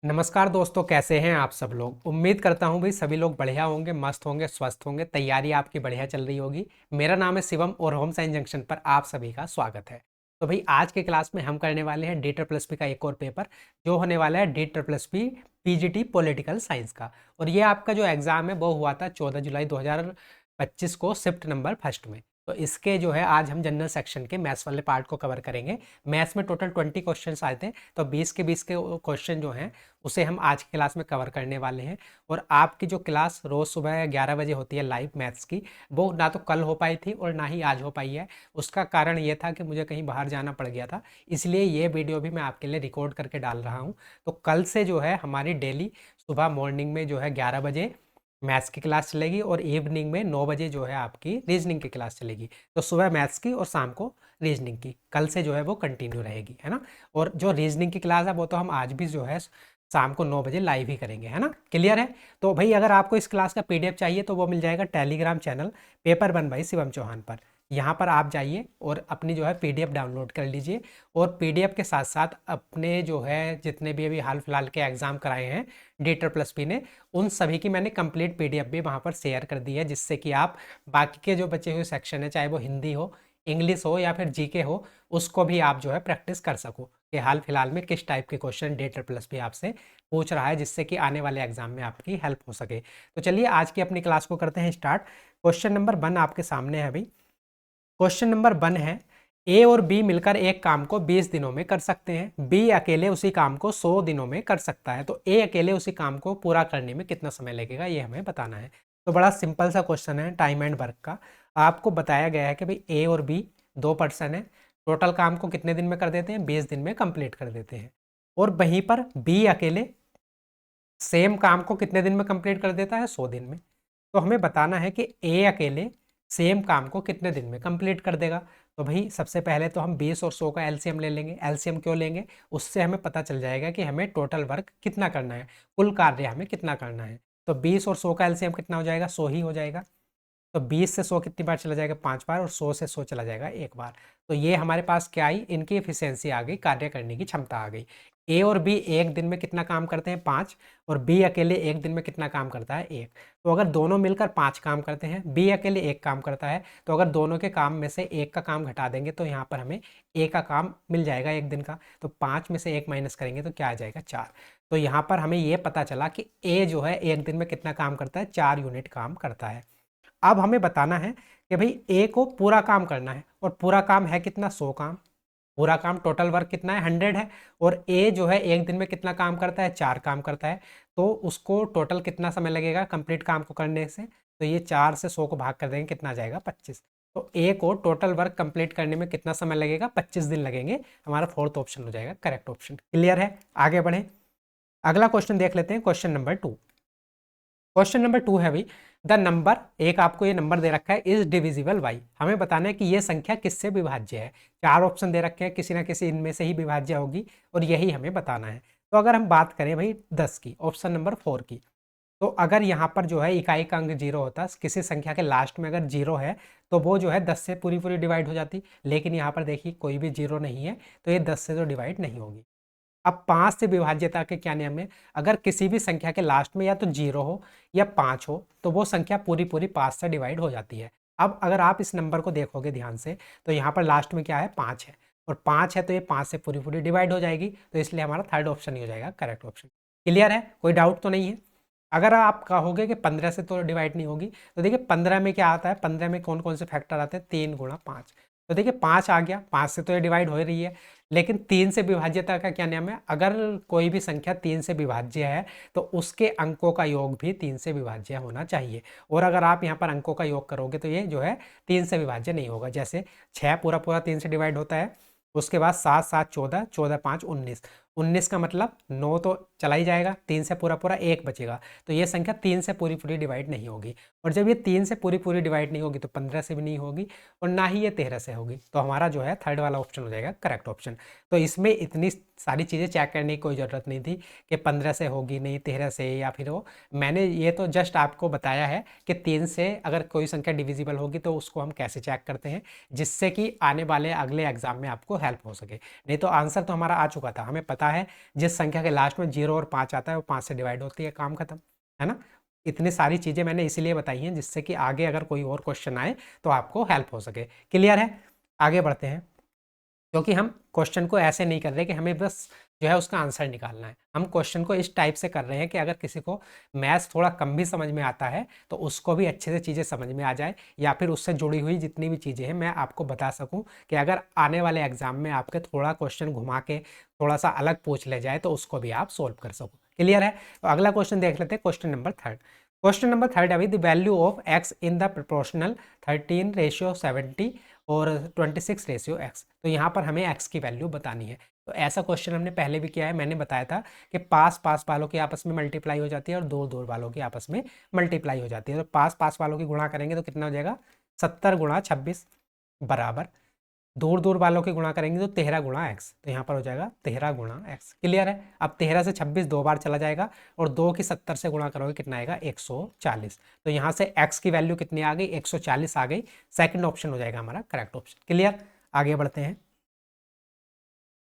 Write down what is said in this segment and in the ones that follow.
नमस्कार दोस्तों, कैसे हैं आप सब लोग। उम्मीद करता हूं भाई सभी लोग बढ़िया होंगे, मस्त होंगे, स्वस्थ होंगे। तैयारी आपकी बढ़िया चल रही होगी। मेरा नाम है शिवम और होम साइंस जंक्शन पर आप सभी का स्वागत है। तो भाई आज के क्लास में हम करने वाले हैं डी ट्रिपल एस पी का एक और पेपर जो होने वाला है D triple S P PGT political science का। और ये आपका जो एग्ज़ाम है वो हुआ था 14 जुलाई 2025 को शिफ्ट नंबर फर्स्ट में। तो इसके जो है आज हम जनरल सेक्शन के मैथ्स वाले पार्ट को कवर करेंगे। मैथ्स में टोटल 20 क्वेश्चन आए थे, तो 20 के 20 के क्वेश्चन जो हैं उसे हम आज की क्लास में कवर करने वाले हैं। और आपकी जो क्लास रोज़ सुबह 11 बजे होती है लाइव मैथ्स की, वो ना तो कल हो पाई थी और ना ही आज हो पाई है। उसका कारण ये था कि मुझे कहीं बाहर जाना पड़ गया था, इसलिए ये वीडियो भी मैं आपके लिए रिकॉर्ड करके डाल रहा हूँ। तो कल से जो है हमारी डेली सुबह मॉर्निंग में जो है 11 बजे मैथ्स की क्लास चलेगी और इवनिंग में 9 बजे जो है आपकी रीजनिंग की क्लास चलेगी। तो सुबह मैथ्स की और शाम को रीजनिंग की कल से जो है वो कंटिन्यू रहेगी, है ना। और जो रीजनिंग की क्लास है वो तो हम आज भी जो है शाम को 9 बजे लाइव ही करेंगे, है ना। क्लियर है। तो भाई अगर आपको इस क्लास का पीडीएफ चाहिए तो वो मिल जाएगा टेलीग्राम चैनल पेपर बन भाई शिवम चौहान पर। यहाँ पर आप जाइए और अपनी जो है पीडीएफ डाउनलोड कर लीजिए। और पीडीएफ के साथ साथ अपने जो है जितने भी अभी हाल फिलहाल के एग्ज़ाम कराए हैं डी ट्रिपल एस पी ने, उन सभी की मैंने कंप्लीट पीडीएफ भी वहाँ पर शेयर कर दी है, जिससे कि आप बाकी के जो बचे हुए सेक्शन है, चाहे वो हिंदी हो, इंग्लिश हो या फिर जीके हो, उसको भी आप जो है प्रैक्टिस कर सको कि हाल फिलहाल में किस टाइप के question D triple S P आपसे पूछ रहा है, जिससे कि आने वाले एग्जाम में आपकी हेल्प हो सके। तो चलिए आज की अपनी क्लास को करते हैं स्टार्ट। क्वेश्चन नंबर 1 आपके सामने है अभी। क्वेश्चन नंबर 1 है, ए और बी मिलकर एक काम को 20 दिनों में कर सकते हैं, बी अकेले उसी काम को 100 दिनों में कर सकता है, तो ए अकेले उसी काम को पूरा करने में कितना समय लगेगा, ये हमें बताना है। तो बड़ा सिंपल सा क्वेश्चन है टाइम एंड वर्क का। आपको बताया गया है कि भाई ए और बी दो पर्सन है, टोटल काम को कितने दिन में कर देते हैं, 20 दिन में कंप्लीट कर देते हैं। और वहीं पर बी अकेले सेम काम को कितने दिन में कंप्लीट कर देता है, 100 दिन में। तो हमें बताना है कि ए अकेले सेम काम को कितने दिन में कंप्लीट कर देगा। तो भाई सबसे पहले तो हम 20 और 100 का एलसीएम ले लेंगे। एलसीएम क्यों लेंगे, उससे हमें पता चल जाएगा कि हमें टोटल वर्क कितना करना है, कुल कार्य हमें कितना करना है। तो 20 और 100 का एलसीएम कितना हो जाएगा, 100 ही हो जाएगा। तो 20 से 100 कितनी बार चला जाएगा, 5 बार, और 100 से 100 चला जाएगा 1 बार। तो ये हमारे पास क्या आई, इनकी एफिशिएंसी आ गई, कार्य करने की क्षमता आ गई। ए और बी एक दिन में कितना काम करते हैं, 5, और बी अकेले एक दिन में कितना काम करता है, 1। तो अगर दोनों मिलकर 5 काम करते हैं, बी अकेले 1 काम करता है, तो अगर दोनों के काम में से 1 का काम घटा देंगे तो यहाँ पर हमें ए का काम मिल जाएगा 1 दिन का। तो 5 में से 1 माइनस करेंगे तो क्या आ जाएगा, 4। तो यहाँ पर हमें ये पता चला कि ए जो है 1 दिन में कितना काम करता है, 4 यूनिट काम करता है। अब हमें बताना है कि भाई ए को पूरा काम करना है, और पूरा काम है कितना, 100 काम। पूरा काम टोटल वर्क कितना है, 100 है। और ए जो है एक दिन में कितना काम करता है, 4 काम करता है। तो उसको टोटल कितना समय लगेगा कंप्लीट काम को करने से, तो ये 4 से 100 को भाग कर देंगे, कितना आ जाएगा, 25। तो ए को टोटल वर्क कंप्लीट करने में कितना समय लगेगा, 25 दिन लगेंगे। हमारा फोर्थ ऑप्शन हो जाएगा करेक्ट ऑप्शन। क्लियर है, आगे बढ़े। अगला क्वेश्चन देख लेते हैं, क्वेश्चन नंबर 2। क्वेश्चन नंबर 2 है भाई, द नंबर, एक आपको ये नंबर दे रखा है, इज डिविजिबल बाई। हमें बताना है कि ये संख्या किससे विभाज्य है। 4 ऑप्शन दे रखे हैं, किसी ना किसी इनमें से ही विभाज्य होगी, और यही हमें बताना है। तो अगर हम बात करें भाई 10 की, ऑप्शन नंबर 4 की, तो अगर यहाँ पर जो है इकाई का अंक 0 होता, किसी संख्या के लास्ट में अगर 0 है तो वो जो है 10 से पूरी पूरी डिवाइड हो जाती। लेकिन यहाँ पर देखिए कोई भी 0 नहीं है, तो ये 10 से तो डिवाइड नहीं होगी। अब 5 से विभाज्यता के क्या नियम है, अगर किसी भी संख्या के लास्ट में या तो 0 हो या 5 हो, तो वो संख्या पूरी पूरी 5 से डिवाइड हो जाती है। अब अगर आप इस नंबर को देखोगे ध्यान से, तो यहाँ पर लास्ट में क्या है, 5 है, और 5 है तो ये 5 से पूरी पूरी डिवाइड हो जाएगी। तो इसलिए हमारा थर्ड ऑप्शन ही हो जाएगा करेक्ट ऑप्शन। क्लियर है, कोई डाउट तो नहीं है। अगर आप कहोगे कि 15 से तो डिवाइड नहीं होगी, तो देखिए 15 में क्या आता है, 15 में कौन कौन से फैक्टर आते हैं, 3 गुणा 5। तो देखिए 5 आ गया, 5 से तो ये डिवाइड हो रही है। लेकिन 3 से विभाज्यता का क्या नियम है, अगर कोई भी संख्या 3 से विभाज्य है तो उसके अंकों का योग भी 3 से विभाज्य होना चाहिए। और अगर आप यहाँ पर अंकों का योग करोगे तो ये जो है 3 से विभाज्य नहीं होगा। जैसे 6 पूरा पूरा 3 से डिवाइड होता है, उसके बाद 7 7 14, 14 5 19, 19 का मतलब 9 तो चला ही जाएगा, 3 से पूरा पूरा 1 बचेगा। तो ये संख्या 3 से पूरी पूरी डिवाइड नहीं होगी। और जब ये 3 से पूरी पूरी डिवाइड नहीं होगी तो 15 से भी नहीं होगी, और ना ही ये 13 से होगी। तो हमारा जो है थर्ड वाला ऑप्शन हो जाएगा करेक्ट ऑप्शन। तो इसमें इतनी सारी चीज़ें चेक करने की कोई ज़रूरत नहीं थी कि 15 से होगी नहीं, 13 से, या फिर वो, मैंने ये तो जस्ट आपको बताया है कि 3 से अगर कोई संख्या डिविजिबल होगी तो उसको हम कैसे चेक करते हैं, जिससे कि आने वाले अगले एग्जाम में आपको हेल्प हो सके। नहीं तो आंसर तो हमारा आ चुका था, हमें पता पता है जिस संख्या के लास्ट में 0 और 5 आता है वो 5 से डिवाइड होती है, काम खत्म, है ना। इतनी सारी चीज़ें मैंने इसीलिए बताई हैं जिससे कि आगे अगर कोई और क्वेश्चन आए तो आपको हेल्प हो सके। क्लियर है, आगे बढ़ते हैं। क्योंकि हम क्वेश्चन को ऐसे नहीं कर रहे कि हमें बस जो है उसका आंसर निकालना है, हम क्वेश्चन को इस टाइप से कर रहे हैं कि अगर किसी को मैथ्स थोड़ा कम भी समझ में आता है तो उसको भी अच्छे से चीज़ें समझ में आ जाए, या फिर उससे जुड़ी हुई जितनी भी चीज़ें हैं मैं आपको बता सकूं कि अगर आने वाले एग्जाम में आपके थोड़ा क्वेश्चन घुमा के थोड़ा सा अलग पूछ ले जाए तो उसको भी आप सोल्व कर सको। क्लियर है, तो अगला क्वेश्चन देख लेते हैं, question number third. Question number third अभी, the value of x in the proportional 13:70 और 26:x। तो यहाँ पर हमें x की वैल्यू बतानी है। तो ऐसा क्वेश्चन हमने पहले भी किया है, मैंने बताया था कि पास पास वालों की आपस में मल्टीप्लाई हो जाती है और दूर दूर वालों की आपस में मल्टीप्लाई हो जाती है। तो पास पास वालों की गुणा करेंगे तो कितना हो जाएगा, 70 गुणा 26 बराबर, दूर दूर वालों की गुणा करेंगे तो 13 गुणा एक्स, तो यहाँ पर हो जाएगा 13 गुणा एक्स। क्लियर है, अब 13 से 26 दो बार चला जाएगा और 2 की 70 से गुणा करोगे कितना आएगा, 140। तो यहाँ से एक्स की वैल्यू कितनी आ गई, 140 आ गई। सेकंड ऑप्शन हो जाएगा हमारा करेक्ट ऑप्शन। क्लियर, आगे बढ़ते हैं।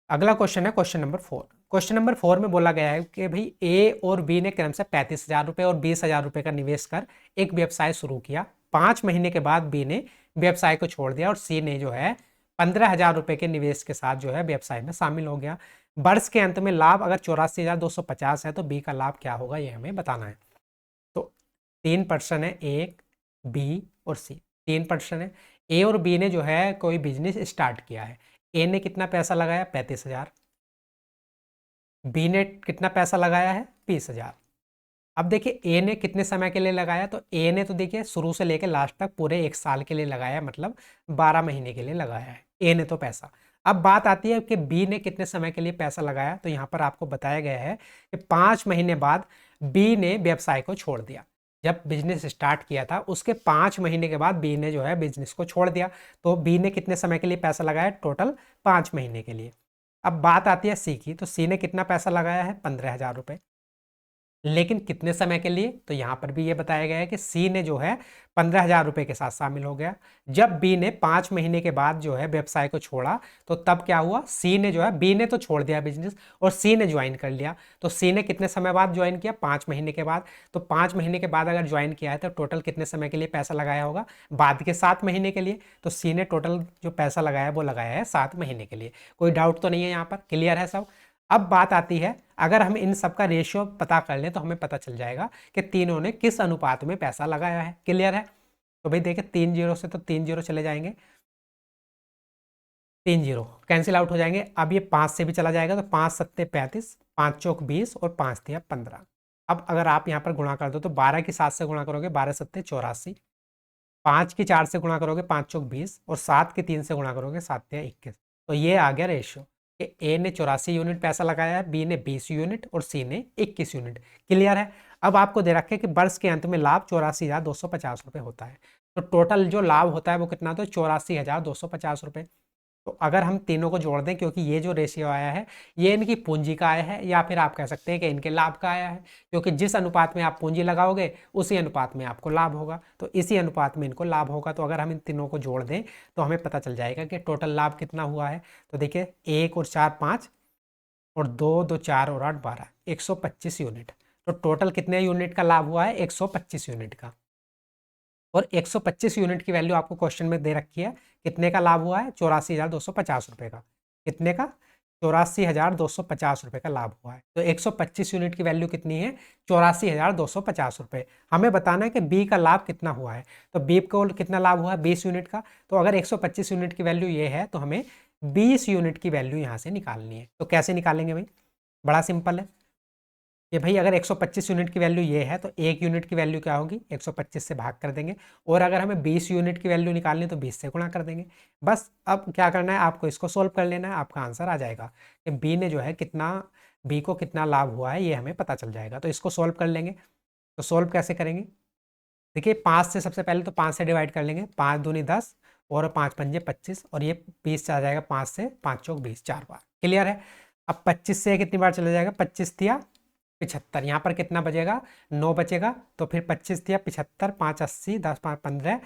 अगला क्वेश्चन है क्वेश्चन नंबर 4। क्वेश्चन नंबर 4 में बोला गया है कि भाई ए और बी ने क्रम से 35,000 रुपये और 20,000 रुपये का निवेश कर एक व्यवसाय शुरू किया। 5 महीने के बाद बी ने व्यवसाय को छोड़ दिया और सी ने जो है 15,000 रुपये के निवेश के साथ जो है व्यवसाय में शामिल हो गया। वर्ष के अंत में लाभ अगर 84,250 है तो बी का लाभ क्या होगा, ये हमें बताना है। तो 3 पर्सन है, एक, बी और सी, 3 पर्सन है। ए और बी ने जो है कोई बिजनेस स्टार्ट किया है। ए ने कितना पैसा लगाया, 35,000। बी ने कितना पैसा लगाया है, 20,000। अब देखिए ए ने कितने समय के लिए लगाया, तो ए ने तो देखिए शुरू से लेकर लास्ट तक पूरे 1 साल के लिए लगाया, मतलब 12 महीने के लिए लगाया है ए ने तो पैसा। अब बात आती है कि बी ने कितने समय के लिए पैसा लगाया, तो यहाँ पर आपको बताया गया है कि 5 महीने बाद बी ने व्यवसाय को छोड़ दिया। जब बिजनेस स्टार्ट किया था उसके 5 महीने के बाद बी ने जो है बिजनेस को छोड़ दिया। तो बी ने कितने समय के लिए पैसा लगाया, टोटल 5 महीने के लिए। अब बात आती है सी की, तो सी ने कितना पैसा लगाया है, 15,000 रुपये, लेकिन कितने समय के लिए, तो यहां पर भी ये बताया गया है कि सी ने जो है 15,000 रुपये के साथ शामिल हो गया। जब बी ने 5 महीने के बाद जो है व्यवसाय को छोड़ा तो तब क्या हुआ, सी ने जो है, बी ने तो छोड़ दिया बिजनेस और सी ने ज्वाइन कर लिया। तो सी ने कितने समय बाद ज्वाइन किया, 5 महीने के बाद। तो 5 महीने के बाद अगर ज्वाइन किया है तो टोटल कितने समय के लिए पैसा लगाया होगा, बाद के 7 महीने के लिए। तो सी ने टोटल जो पैसा लगाया है वो लगाया है 7 महीने के लिए। कोई डाउट तो नहीं है यहाँ पर, क्लियर है सब। अब बात आती है, अगर हम इन सब का रेशियो पता कर लें तो हमें पता चल जाएगा कि तीनों ने किस अनुपात में पैसा लगाया है। क्लियर है, तो भाई देखिए 3 जीरो से तो 3 जीरो चले जाएंगे, 3 जीरो कैंसिल आउट हो जाएंगे। अब ये 5 से भी चला जाएगा तो 5 सत्ते 35, 5 चौक 20 और 5 तिया 15। अब अगर आप यहाँ पर गुणा कर दो तो 12 की 7 से गुणा करोगे 12 सत्ते 84, 5 की 4 से गुणा करोगे 5 चौक 20 और 7 की 3 से गुणा करोगे 7 तिया 21। तो ये आ गया रेशियो कि ए ने 84 यूनिट पैसा लगाया है, बी ने 20 यूनिट और सी ने 21 यूनिट। क्लियर है, अब आपको दे रखे कि वर्ष के अंत में लाभ 84,250 रुपये होता है। तो टोटल जो लाभ होता है वो कितना, तो 84,250 रुपये। तो अगर हम तीनों को जोड़ दें, क्योंकि ये जो रेशियो आया है ये इनकी पूंजी का आया है, या फिर आप कह सकते हैं कि इनके लाभ का आया है, क्योंकि जिस अनुपात में आप पूंजी लगाओगे उसी अनुपात में आपको लाभ होगा, तो इसी अनुपात में इनको लाभ होगा। तो अगर हम इन तीनों को जोड़ दें तो हमें पता चल जाएगा कि टोटल लाभ कितना हुआ है। तो देखिए 1 और 4 5 और 2 2 4 और 8 12, 125 यूनिट। तो टोटल कितने यूनिट का लाभ हुआ है, 125 यूनिट का। और 125 यूनिट की वैल्यू आपको क्वेश्चन में दे रखी है, कितने का लाभ हुआ है, 84,250 रुपये का। कितने का, 84,250 रुपये का लाभ हुआ है। तो 125 यूनिट की वैल्यू कितनी है, 84,250 रुपये। हमें बताना है कि बी का लाभ कितना हुआ है। तो बी को कितना लाभ हुआ है, 20 यूनिट का। तो अगर 125 यूनिट की वैल्यू ये है तो हमें 20 यूनिट की वैल्यू यहाँ से निकालनी है। तो कैसे निकालेंगे भाई, बड़ा सिंपल है कि भाई अगर 125 यूनिट की वैल्यू ये है तो 1 यूनिट की वैल्यू क्या होगी, 125 से भाग कर देंगे। और अगर हमें 20 यूनिट की वैल्यू निकालनी है तो 20 से गुणा कर देंगे। बस अब क्या करना है, आपको इसको सोल्व कर लेना है, आपका आंसर आ जाएगा कि बी ने जो है कितना, बी को कितना लाभ हुआ है ये हमें पता चल जाएगा। तो इसको सोल्व कर लेंगे। तो सोल्व कैसे करेंगे, देखिए 5 से सबसे पहले तो 5 से डिवाइड कर लेंगे, 5 दूनी 10 और 5 पंजे 25 और ये 20 से आ जाएगा 5 से, 5 चौक 20, 4 बार। क्लियर है, अब 25 से कितनी बार चला जाएगा, 25 तिया 75, यहाँ पर कितना बचेगा, 9 बचेगा। तो फिर 25 तिया 75, 5 80, 10 5 15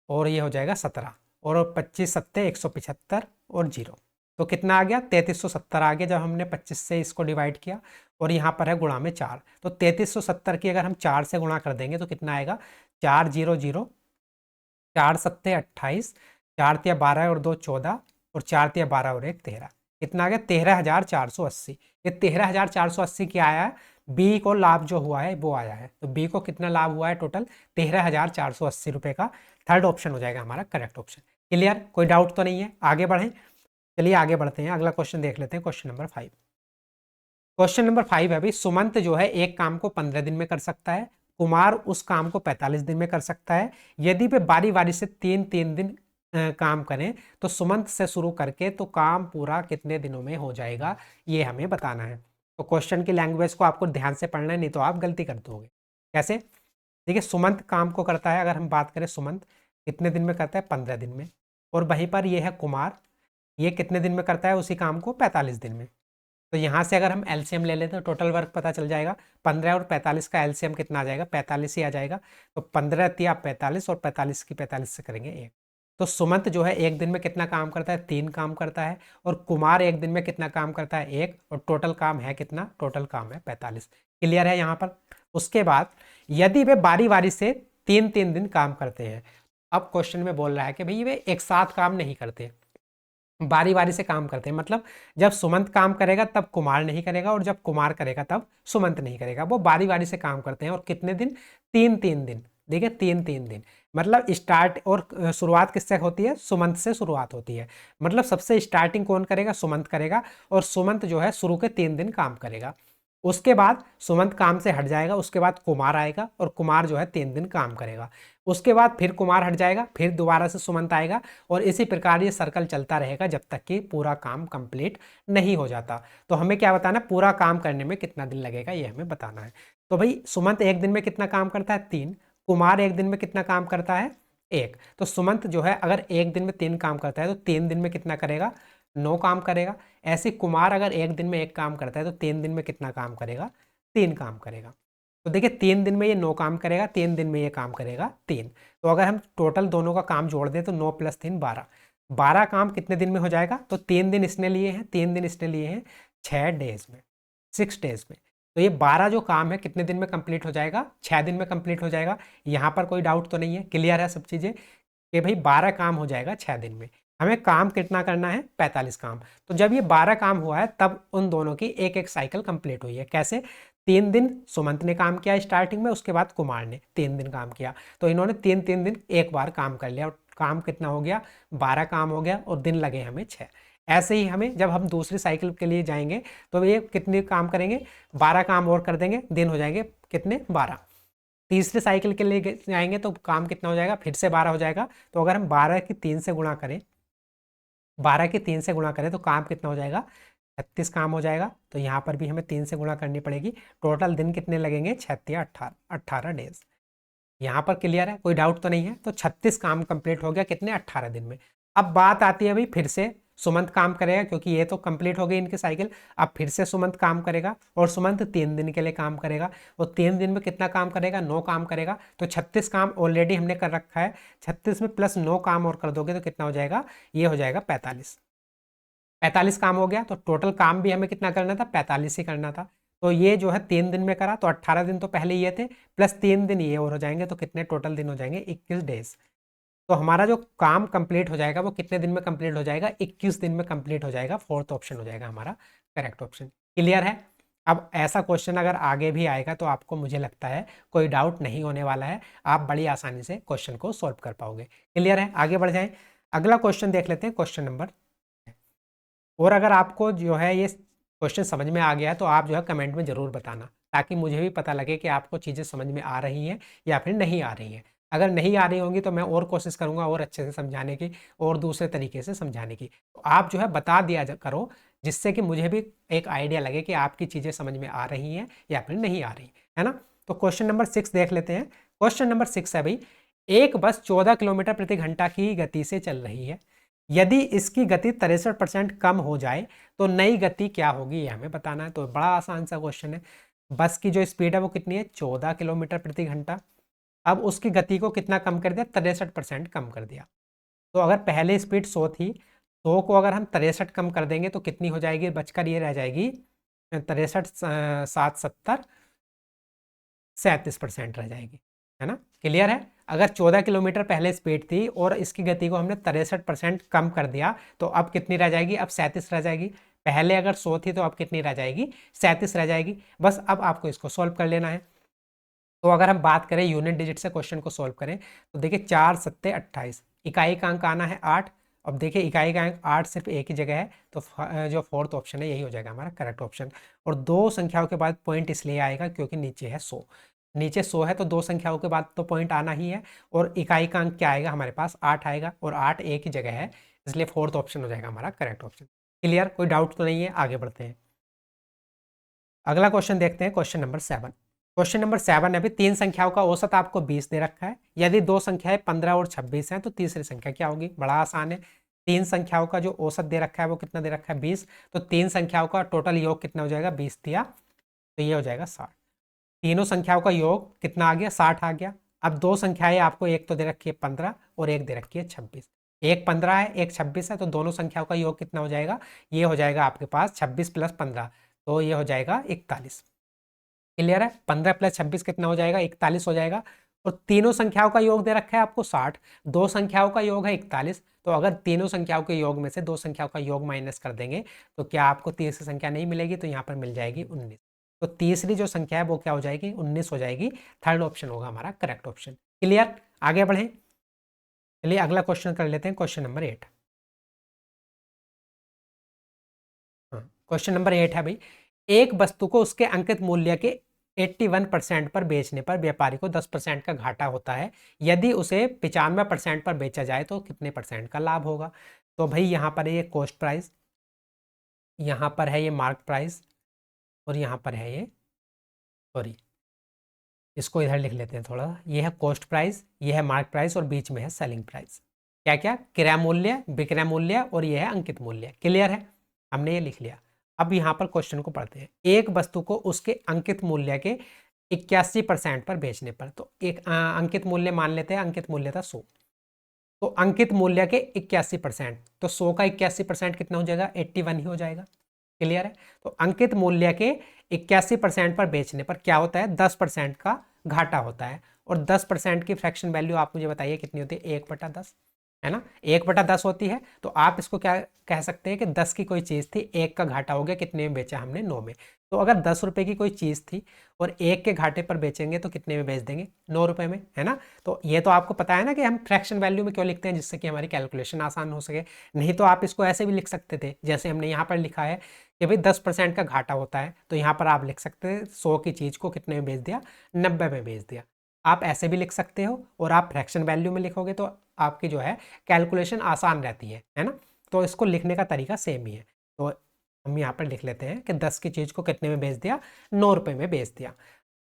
और ये हो जाएगा 17 और 25 सत्ते 175 और 0। तो कितना आ गया 3370 आ गया जब हमने 25 से इसको डिवाइड किया, और यहाँ पर है गुणा में 4। तो 3370 की अगर हम 4 से गुणा कर देंगे तो कितना आएगा 400, 4 सत्ते 28, 4 तिया 12 और 2 14, और 4 तिया 12 और 1 13। कितना आ गया 13,480। ये 13,480 क्या आया है, बी को लाभ जो हुआ है वो आया है। तो बी को कितना लाभ हुआ है टोटल 13,480 रुपये का। थर्ड ऑप्शन हो जाएगा हमारा करेक्ट ऑप्शन। क्लियर, कोई डाउट तो नहीं है, आगे बढ़ें। चलिए आगे बढ़ते हैं, अगला क्वेश्चन देख लेते हैं, क्वेश्चन नंबर 5। क्वेश्चन नंबर 5 है अभी, सुमंत जो है एक काम को 15 दिन में कर सकता है, कुमार उस काम को 45 दिन में कर सकता है। यदि वे बारी बारी से 3-3 दिन काम करें तो सुमंत से शुरू करके तो काम पूरा कितने दिनों में हो जाएगा, ये हमें बताना है। तो क्वेश्चन की लैंग्वेज को आपको ध्यान से पढ़ना है, नहीं तो आप गलती कर दोगे। कैसे, देखिए सुमंत काम को करता है, अगर हम बात करें सुमंत कितने दिन में करता है 15 दिन में, और वहीं पर ये है कुमार, ये कितने दिन में करता है उसी काम को 45 दिन में। तो यहाँ से अगर हम एलसीएम ले लेते हैं तो टोटल वर्क पता चल जाएगा। 15 और 45 का एलसीएम कितना आ जाएगा 45 ही आ जाएगा। तो 15 तिया 45 और 45 की 45 से करेंगे 1। तो सुमंत जो है एक दिन में कितना काम करता है 3 काम करता है, और कुमार एक दिन में कितना काम करता है 1, और टोटल काम है कितना, टोटल काम है 45। क्लियर है यहाँ पर। उसके बाद यदि वे बारी बारी से 3-3 दिन काम करते हैं, अब क्वेश्चन में बोल रहा है कि भाई वे एक साथ काम नहीं करते, बारी बारी से काम करते हैं। मतलब जब सुमंत काम करेगा तब कुमार नहीं करेगा, और जब कुमार करेगा तब सुमंत नहीं करेगा। वो बारी बारी से काम करते हैं, और कितने दिन 3-3 दिन। देखिए 3-3 दिन मतलब स्टार्ट और शुरुआत किससे होती है, सुमंत से शुरुआत होती है। मतलब सबसे स्टार्टिंग कौन करेगा, सुमंत करेगा, और सुमंत जो है शुरू के 3 दिन काम करेगा। उसके बाद सुमंत काम से हट जाएगा, उसके बाद कुमार आएगा, और कुमार जो है 3 दिन काम करेगा। उसके बाद फिर कुमार हट जाएगा, फिर दोबारा से सुमंत आएगा, और इसी प्रकार ये सर्कल चलता रहेगा जब तक कि पूरा काम कंप्लीट नहीं हो जाता। तो हमें क्या बताना है, पूरा काम करने में कितना दिन लगेगा ये हमें बताना है। तो भाई सुमंत एक दिन में कितना काम करता है 3, कुमार एक दिन में कितना काम करता है 1। तो सुमंत जो है अगर एक दिन में 3 काम करता है तो 3 दिन में कितना करेगा 9 काम करेगा। ऐसे कुमार अगर एक दिन में 1 काम करता है तो 3 दिन में कितना काम करेगा 3 काम करेगा। तो देखिए 3 दिन में ये 9 काम करेगा, 3 दिन में ये काम करेगा 3। तो अगर हम टोटल दोनों का काम जोड़ दें तो 9 + 3 12, 12 काम कितने दिन में हो जाएगा। तो 3 दिन इसने लिए हैं, 3 दिन इसने लिए हैं 6 डेज में, 6 डेज में। तो ये 12 जो काम है कितने दिन में कंप्लीट हो जाएगा, 6 दिन में कंप्लीट हो जाएगा। यहाँ पर कोई डाउट तो नहीं है, क्लियर है सब चीज़ें कि भाई 12 काम हो जाएगा 6 दिन में। हमें काम कितना करना है 45 काम। तो जब ये 12 काम हुआ है तब उन दोनों की एक एक साइकिल कंप्लीट हुई है। कैसे, 3 दिन सुमंत ने काम किया स्टार्टिंग में, उसके बाद कुमार ने 3 दिन काम किया। तो इन्होंने 3-3 दिन एक बार काम कर लिया, और काम कितना हो गया 12 काम हो गया, और दिन लगे हमें 6। ऐसे ही हमें जब हम दूसरी साइकिल के लिए जाएंगे तो ये कितने काम करेंगे 12 काम और कर देंगे, दिन हो जाएंगे कितने 12। तीसरे साइकिल के लिए जाएंगे तो काम कितना हो जाएगा फिर से 12 हो जाएगा। तो अगर हम 12 की 3 से गुणा करें, 12 की 3 से गुणा करें तो काम कितना हो जाएगा 36 काम हो जाएगा। तो यहाँ पर भी हमें 3 से गुणा करनी पड़ेगी। टोटल दिन कितने लगेंगे 36 या 18 डेज। यहाँ पर क्लियर है, कोई डाउट तो नहीं है। तो 36 काम कंप्लीट हो गया कितने 18 दिन में। अब बात आती है भाई फिर से सुमंत काम करेगा, क्योंकि ये तो कंप्लीट हो गई इनकी साइकिल। अब फिर से सुमंत काम करेगा, और सुमंत 3 दिन के लिए काम करेगा। और 3 दिन में कितना काम करेगा 9 काम करेगा। तो 36 काम ऑलरेडी हमने कर रखा है, 36 में प्लस 9 काम और कर दोगे तो कितना हो जाएगा, ये हो जाएगा 45। 45 काम हो गया। तो टोटल काम भी हमें कितना करना था 45 ही करना था। तो ये जो है 3 दिन में करा, तो 18 दिन तो पहले ये थे, प्लस 3 दिन ये और हो जाएंगे, तो कितने टोटल दिन हो जाएंगे 21 डेज। तो हमारा जो काम कंप्लीट हो जाएगा वो कितने दिन में कंप्लीट हो जाएगा 21 दिन में कंप्लीट हो जाएगा। फोर्थ ऑप्शन हो जाएगा हमारा करेक्ट ऑप्शन। क्लियर है। अब ऐसा क्वेश्चन अगर आगे भी आएगा तो आपको मुझे लगता है कोई डाउट नहीं होने वाला है, आप बड़ी आसानी से क्वेश्चन को सॉल्व कर पाओगे। क्लियर है, आगे बढ़ जाएं। अगला क्वेश्चन देख लेते हैं, क्वेश्चन नंबर। और अगर आपको जो है ये क्वेश्चन समझ में आ गया है तो आप जो है कमेंट में ज़रूर बताना, ताकि मुझे भी पता लगे कि आपको चीज़ें समझ में आ रही हैं या फिर नहीं आ रही हैं। अगर नहीं आ रही होंगी तो मैं और कोशिश करूँगा और अच्छे से समझाने की, और दूसरे तरीके से समझाने की। तो आप जो है बता दिया करो, जिससे कि मुझे भी एक आइडिया लगे कि आपकी चीज़ें समझ में आ रही हैं या फिर नहीं आ रही, है ना। तो क्वेश्चन नंबर 6 देख लेते हैं। क्वेश्चन नंबर 6 है भाई, एक बस 14 किलोमीटर प्रति घंटा की गति से चल रही है। यदि इसकी गति 63% कम हो जाए तो नई गति क्या होगी, ये हमें बताना है। तो बड़ा आसान सा क्वेश्चन है। बस की जो स्पीड है वो कितनी है 14 किलोमीटर प्रति घंटा। अब उसकी गति को कितना कम कर दिया 63% कम कर दिया। तो अगर पहले स्पीड 100 थी 100 को अगर हम 63 कम कर देंगे तो कितनी हो जाएगी, बचकर ये रह जाएगी 63 7 70 37% रह जाएगी, है ना। क्लियर है। अगर 14 किलोमीटर पहले स्पीड थी और इसकी गति को हमने 63% कम कर दिया तो अब कितनी रह जाएगी, अब 37 रह जाएगी। पहले अगर 100 थी तो अब कितनी रह जाएगी, 37 रह जाएगी। बस अब आपको इसको सॉल्व कर लेना है। तो अगर हम बात करें यूनिट डिजिट से क्वेश्चन को सॉल्व करें तो देखिए 4 सत्ते 28, इकाई का अंक आना है 8। अब देखिए इकाई का अंक 8 सिर्फ एक ही जगह है, तो जो फोर्थ ऑप्शन है यही हो जाएगा हमारा करेक्ट ऑप्शन। और दो संख्याओं के बाद पॉइंट इसलिए आएगा क्योंकि नीचे है 100, नीचे 100 है तो दो संख्याओं के बाद तो पॉइंट आना ही है। और इकाई का अंक क्या आएगा हमारे पास, 8 आएगा, और 8 एक ही जगह है, इसलिए फोर्थ ऑप्शन हो जाएगा हमारा करेक्ट ऑप्शन। क्लियर, कोई डाउट तो नहीं है, आगे बढ़ते हैं। अगला क्वेश्चन देखते हैं, क्वेश्चन नंबर 7। क्वेश्चन नंबर 7 है, अभी तीन संख्याओं का औसत आपको 20 दे रखा है। यदि दो संख्याएं 15 और 26 हैं तो तीसरी संख्या क्या होगी। बड़ा आसान है, तीन संख्याओं का जो औसत दे रखा है वो कितना दे रखा है 20, तो तीन संख्याओं का टोटल योग कितना हो जाएगा, 20 दिया तो ये हो जाएगा 60। तीनों संख्याओं का योग कितना आ गया, 60 आ गया। अब दो संख्याएं आपको, एक तो दे रखी है 15 और एक दे रखी है 26, एक 15 है एक 26 है, तो दोनों संख्याओं का योग कितना हो जाएगा, ये हो जाएगा आपके पास 26 + 15, तो ये हो जाएगा 41। क्लियर है। 15 + 26 कितना हो जाएगा, 41 हो जाएगा। और तीनों संख्याओं का योग दे रखा है आपको 60, दो संख्याओं का योग है 41, तो अगर तीनों संख्याओं के योग में से दो संख्याओं का योग माइनस कर देंगे तो क्या आपको तीसरी संख्या नहीं मिलेगी, तो यहाँ पर मिल जाएगी 19। तो तीसरी जो संख्या है वो क्या हो जाएगी, 19 हो जाएगी। थर्ड ऑप्शन होगा हमारा करेक्ट ऑप्शन। क्लियर, आगे बढ़े। चलिए अगला क्वेश्चन कर लेते हैं, क्वेश्चन नंबर 8। हाँ, क्वेश्चन नंबर 8 है भाई, एक वस्तु को उसके अंकित मूल्य के 81% पर बेचने पर व्यापारी को 10% का घाटा होता है। यदि उसे 95% पर बेचा जाए तो कितने परसेंट का लाभ होगा। तो भाई यहाँ पर है ये कॉस्ट प्राइस, यहाँ पर है ये मार्क प्राइस, और यहाँ पर है ये, सॉरी इसको इधर लिख लेते हैं थोड़ा, ये है कॉस्ट प्राइस, ये है मार्क प्राइस, और बीच में है सेलिंग प्राइस। क्या क्या, क्रय मूल्य, विक्रय मूल्य, और ये है अंकित मूल्य। क्लियर है, हमने ये लिख लिया। अब यहाँ पर क्वेश्चन को पढ़ते हैं। एक वस्तु को उसके अंकित मूल्य के 81% पर बेचने पर, तो एक अंकित मूल्य मान लेते हैं, अंकित मूल्य था 100, तो अंकित मूल्य के 81%, तो 100 का 81% कितना हो जाएगा, 81 ही हो जाएगा। क्लियर है। तो अंकित मूल्य के 81% पर बेचने पर क्या होता है, 10% का घाटा होता है। और 10% की फ्रैक्शन वैल्यू आप मुझे बताइए कितनी होती है, 1/10, है ना, 1/10 होती है। तो आप इसको क्या कह सकते हैं कि 10 की कोई चीज़ थी, एक का घाटा हो गया, कितने में बेचा हमने, 9 में। तो अगर 10 रुपए की कोई चीज़ थी और एक के घाटे पर बेचेंगे तो कितने में बेच देंगे, 9 रुपए में, है ना। तो ये तो आपको पता है ना कि हम फ्रैक्शन वैल्यू में क्यों लिखते हैं, जिससे कि हमारी कैलकुलेशन आसान हो सके। नहीं तो आप इसको ऐसे भी लिख सकते थे, जैसे हमने यहाँ पर लिखा है कि भाई 10% का घाटा होता है, तो यहाँ पर आप लिख सकते हैं 100 की चीज़ को कितने में बेच दिया, 90 में बेच दिया। आप ऐसे भी लिख सकते हो, और आप फ्रैक्शन वैल्यू में लिखोगे तो आपकी जो है कैलकुलेशन आसान रहती है ना। तो इसको लिखने का तरीका सेम ही है। तो हम यहाँ पर लिख लेते हैं कि 10 की चीज़ को कितने में बेच दिया, 9 रुपये में बेच दिया।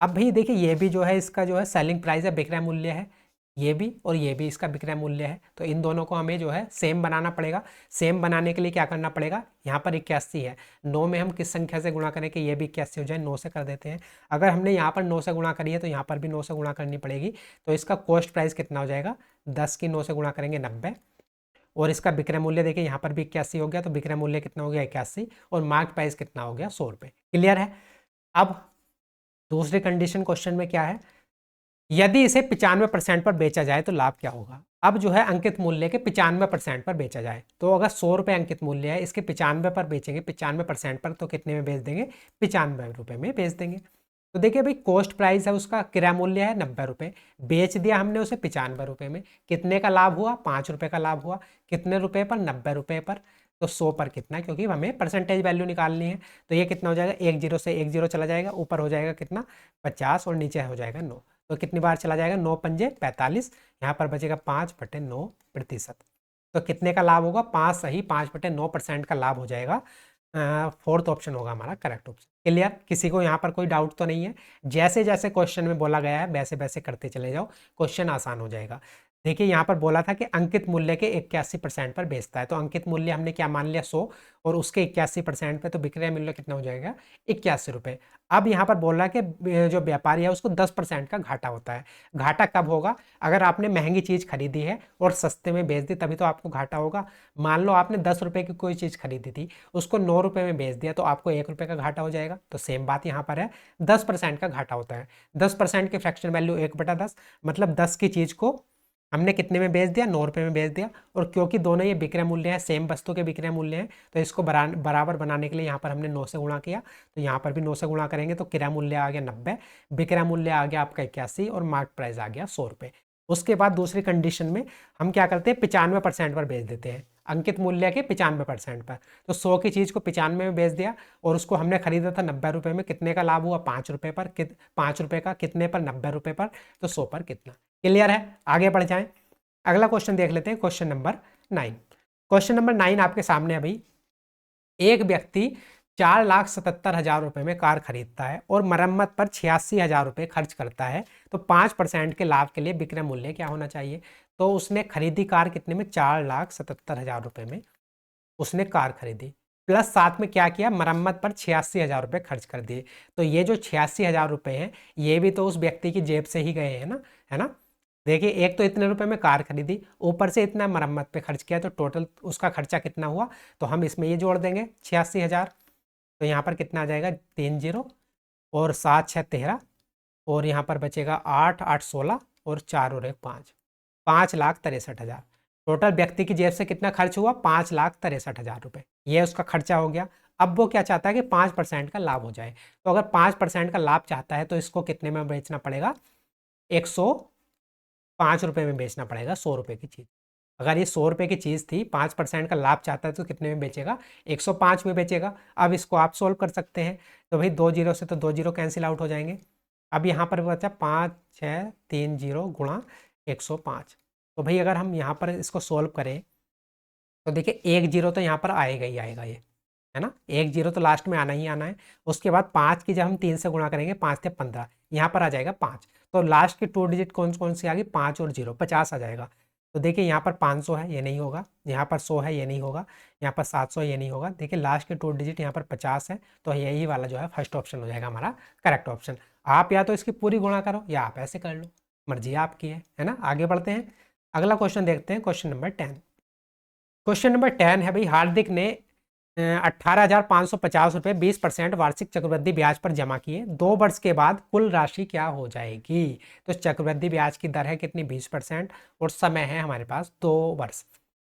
अब भाई देखिए ये भी जो है इसका जो है सेलिंग प्राइस है, विक्रय मूल्य है, ये भी और ये भी इसका विक्रय मूल्य है। तो इन दोनों को हमें जो है सेम बनाना पड़ेगा। सेम बनाने के लिए क्या करना पड़ेगा, यहाँ पर 81 है, 9 में हम किस संख्या से गुणा करें कि ये भी 81 हो जाए, 9 से कर देते हैं। अगर हमने यहाँ पर 9 से गुणा करी है तो यहाँ पर भी 9 से गुणा करनी पड़ेगी। तो इसका कॉस्ट प्राइस कितना हो जाएगा, 10 की 9 से गुणा करेंगे 90, और इसका विक्रय मूल्य देखिए यहाँ पर भी 81 हो गया, तो विक्रय मूल्य कितना हो गया 81, और मार्क प्राइस कितना हो गया 100 रुपये। क्लियर है। अब दूसरी कंडीशन क्वेश्चन में क्या है, यदि इसे 95% पर बेचा जाए तो लाभ क्या होगा। अब जो है अंकित मूल्य के 95% पर बेचा जाए, तो अगर 100 रुपये अंकित मूल्य है, इसके 95 पर बेचेंगे, 95% पर, तो कितने में बेच देंगे, 95 रुपये में बेच देंगे। तो देखिए भाई कॉस्ट प्राइस है, उसका किराया मूल्य है 90 रुपये, बेच दिया हमने उसे 95 रुपये में, कितने का लाभ हुआ, 5 रुपये का लाभ हुआ। कितने रुपये पर, 90 रुपये पर, तो 100 पर कितना, क्योंकि हमें परसेंटेज वैल्यू निकालनी है। तो ये कितना हो जाएगा, 1 0 से 1 0 चला जाएगा, ऊपर हो जाएगा कितना 50, और नीचे हो जाएगा 9। तो कितनी बार चला जाएगा, 9 पंजे 45, यहाँ पर बचेगा 5/9%। तो कितने का लाभ होगा, 5 सही 5/9% का लाभ हो जाएगा। फोर्थ ऑप्शन होगा हमारा करेक्ट ऑप्शन। क्लियर, किसी को यहाँ पर कोई डाउट तो नहीं है। जैसे जैसे क्वेश्चन में बोला गया है वैसे वैसे करते चले जाओ, क्वेश्चन आसान हो जाएगा। देखिए यहाँ पर बोला था कि अंकित मूल्य के 81% पर बेचता है, तो अंकित मूल्य हमने क्या मान लिया 100 और उसके 81% पे, तो विक्रय मूल्य कितना हो जाएगा 81 रुपये। अब यहाँ पर बोल रहा है कि जो व्यापारी है उसको 10% का घाटा होता है। घाटा कब होगा? अगर आपने महंगी चीज़ खरीदी है और सस्ते में बेच दी तभी तो आपको घाटा होगा। मान लो आपने 10 रुपये की कोई चीज़ खरीदी थी, उसको 9 रुपये में बेच दिया तो आपको 1 रुपये का घाटा हो जाएगा। तो सेम बात यहाँ पर है, 10% का घाटा होता है। 10% की फ्रैक्शन वैल्यू 1/10, मतलब 10 की चीज़ को हमने कितने में बेच दिया? 9 रुपये में बेच दिया। और क्योंकि दोनों ये विक्रय मूल्य है, सेम वस्तु के विक्रय मूल्य हैं, तो इसको बराबर बनाने के लिए यहाँ पर हमने 9 से गुणा किया, तो यहाँ पर भी 9 से गुणा करेंगे तो क्रय मूल्य आ गया 90, विक्रय मूल्य आ गया आपका 81 और मार्केट प्राइस आ गया 100 रुपये। उसके बाद दूसरी कंडीशन में हम क्या करते हैं, 95% पर बेच देते हैं, अंकित मूल्य के 95% पर। तो 100 की चीज़ को 95 में बेच दिया और उसको हमने खरीदा था 90 रुपये में, कितने का लाभ हुआ? 5 रुपये पर। 5 रुपये का कितने पर? 90 रुपये पर। तो 100 पर कितना? क्लियर है? आगे बढ़ जाएं, अगला क्वेश्चन देख लेते हैं, क्वेश्चन नंबर 9। क्वेश्चन नंबर 9 आपके सामने अभी, एक व्यक्ति 4,77,000 रुपये में कार खरीदता है और मरम्मत पर 86,000 रुपये खर्च करता है, तो 5% के लाभ के लिए विक्रय मूल्य क्या होना चाहिए? तो उसने खरीदी कार कितने में? 4,77,000 रुपये में उसने कार खरीदी, प्लस साथ में क्या किया? मरम्मत पर 86,000 रुपये खर्च कर दिए। तो ये जो 86,000 रुपये हैं ये भी तो उस व्यक्ति की जेब से ही गए हैं ना, है ना? देखिए, एक तो इतने रुपए में कार खरीदी, ऊपर से इतना मरम्मत पे खर्च किया, तो टोटल उसका खर्चा कितना हुआ? तो हम इसमें ये जोड़ देंगे 86,000, तो यहाँ पर कितना आ जाएगा? 3 जीरो और 7 6 13 और यहाँ पर बचेगा 8 8 16 और 4 और 1 5, 5,63,000। टोटल व्यक्ति की जेब से कितना खर्च हुआ? 5,63,000 रुपये, ये उसका खर्चा हो गया। अब वो क्या चाहता है कि 5% का लाभ हो जाए, तो अगर 5% का लाभ चाहता है तो इसको कितने में बेचना पड़ेगा? 105 रुपये में बेचना पड़ेगा 100 रुपये की चीज़। अगर ये 100 रुपये की चीज़ थी, 5% का लाभ चाहता है तो कितने में बेचेगा? 105 में बेचेगा। अब इसको आप सोल्व कर सकते हैं, तो भाई 2 जीरो से तो 2 जीरो कैंसिल आउट हो जाएंगे। अब यहाँ पर बचा 5 6 3 जीरो गुणा 105। तो भाई अगर हम यहाँ पर इसको सोल्व करें तो देखिए 1 जीरो तो यहाँ पर आएगा ही आएगा, ये है ना, 1 जीरो तो लास्ट में आना ही आना है। उसके बाद 5 की जब हम 3 से गुणा करेंगे, 5 से 15, यहाँ पर आ जाएगा 5, तो लास्ट की 2 डिजिट कौन कौन सी आ गई? 5 और 0, 50 आ जाएगा। तो देखिए यहाँ पर 500 है, ये नहीं होगा, यहाँ पर 100 है, ये नहीं होगा, यहाँ पर 700 है, ये नहीं होगा। देखिए लास्ट के 2 डिजिट यहाँ पर 50 है, तो यही वाला जो है फर्स्ट ऑप्शन हो जाएगा हमारा करेक्ट ऑप्शन। आप या तो इसकी पूरी गुणा करो या आप ऐसे कर लो, मर्जी आपकी है ना। आगे बढ़ते हैं, अगला क्वेश्चन देखते हैं, क्वेश्चन नंबर 10। क्वेश्चन नंबर 10 है भाई, हार्दिक ने 18,550 रुपये 20% वार्षिक चक्रवृद्धि ब्याज पर जमा किए, 2 वर्ष के बाद कुल राशि क्या हो जाएगी? तो चक्रवृद्धि ब्याज की दर है कितनी? 20% और समय है हमारे पास 2 वर्ष।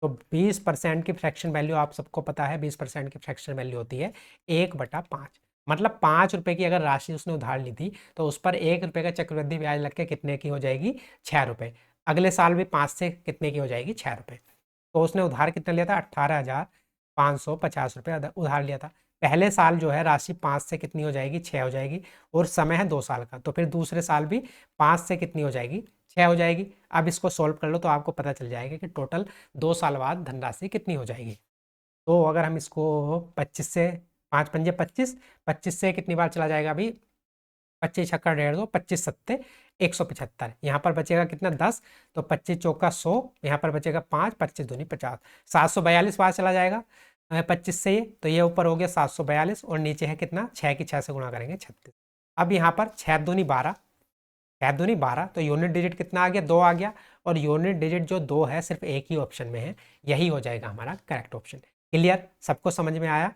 तो 20% की फ्रैक्शन वैल्यू आप सबको पता है, 20% की फ्रैक्शन वैल्यू होती है 1/5, मतलब 5 रुपये की अगर राशि उसने उधार ली थी तो उस पर 1 रुपये का चक्रवृद्धि ब्याज लग के कितने की हो जाएगी? 6 रुपये। अगले साल भी 5 से कितने की हो जाएगी? 6 रुपये। तो उसने उधार कितना लिया था? 18,550 रुपये उधार लिया था। पहले साल जो है राशि 5 से कितनी हो जाएगी? 6 हो जाएगी, और समय है 2 साल का, तो फिर दूसरे साल भी 5 से कितनी हो जाएगी? 6 हो जाएगी। अब इसको सोल्व कर लो तो आपको पता चल जाएगा कि टोटल 2 साल बाद धनराशि कितनी हो जाएगी। तो अगर हम इसको 25 से 5 पंजे 25, 25 से कितनी बार चला जाएगा अभी? 25 छक्का 150, 25 सत्ते 175, यहाँ पर बचेगा कितना? 10, तो 25 चौका 100, यहाँ पर बचेगा 5, 25 दूनी 50, 742 बार चला जाएगा 25 से ये, तो ये ऊपर हो गया 742 और नीचे है कितना? 6 की 6 से गुणा करेंगे 36। अब यहाँ पर 6 दूनी 12, 6 दूनी 12, तो यूनिट डिजिट कितना आ गया? 2 आ गया, और यूनिट डिजिट जो 2 है सिर्फ एक ही ऑप्शन में है, यही हो जाएगा हमारा करेक्ट ऑप्शन। क्लियर? सबको समझ में आया?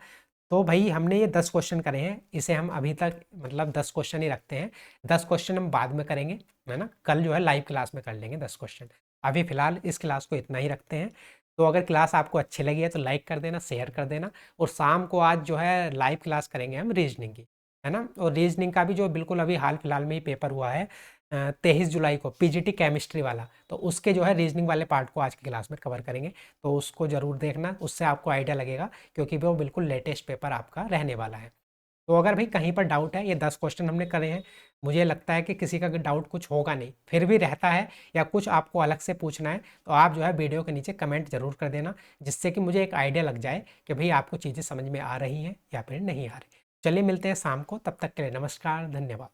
तो भाई हमने ये 10 क्वेश्चन करे हैं, इसे हम अभी तक मतलब 10 क्वेश्चन ही रखते हैं, 10 क्वेश्चन हम बाद में करेंगे, है ना। कल जो है लाइव क्लास में कर लेंगे 10 क्वेश्चन, अभी फिलहाल इस क्लास को इतना ही रखते हैं। तो अगर क्लास आपको अच्छी लगी है तो लाइक कर देना, शेयर कर देना, और शाम को आज जो है लाइव क्लास करेंगे हम रीजनिंग की, है ना। और रीजनिंग का भी जो बिल्कुल अभी हाल फिलहाल में ही पेपर हुआ है 23 जुलाई को, पीजीटी केमिस्ट्री वाला, तो उसके जो है रीजनिंग वाले पार्ट को आज की क्लास में कवर करेंगे, तो उसको ज़रूर देखना, उससे आपको आइडिया लगेगा, क्योंकि वो बिल्कुल लेटेस्ट पेपर आपका रहने वाला है। तो अगर भाई कहीं पर डाउट है, ये 10 क्वेश्चन हमने करे हैं, मुझे लगता है कि किसी का डाउट कुछ होगा नहीं, फिर भी रहता है या कुछ आपको अलग से पूछना है, तो आप जो है वीडियो के नीचे कमेंट जरूर कर देना, जिससे कि मुझे एक आइडिया लग जाए कि भाई आपको चीज़ें समझ में आ रही हैं या फिर नहीं आ रही। चलिए मिलते हैं शाम को, तब तक के लिए नमस्कार, धन्यवाद।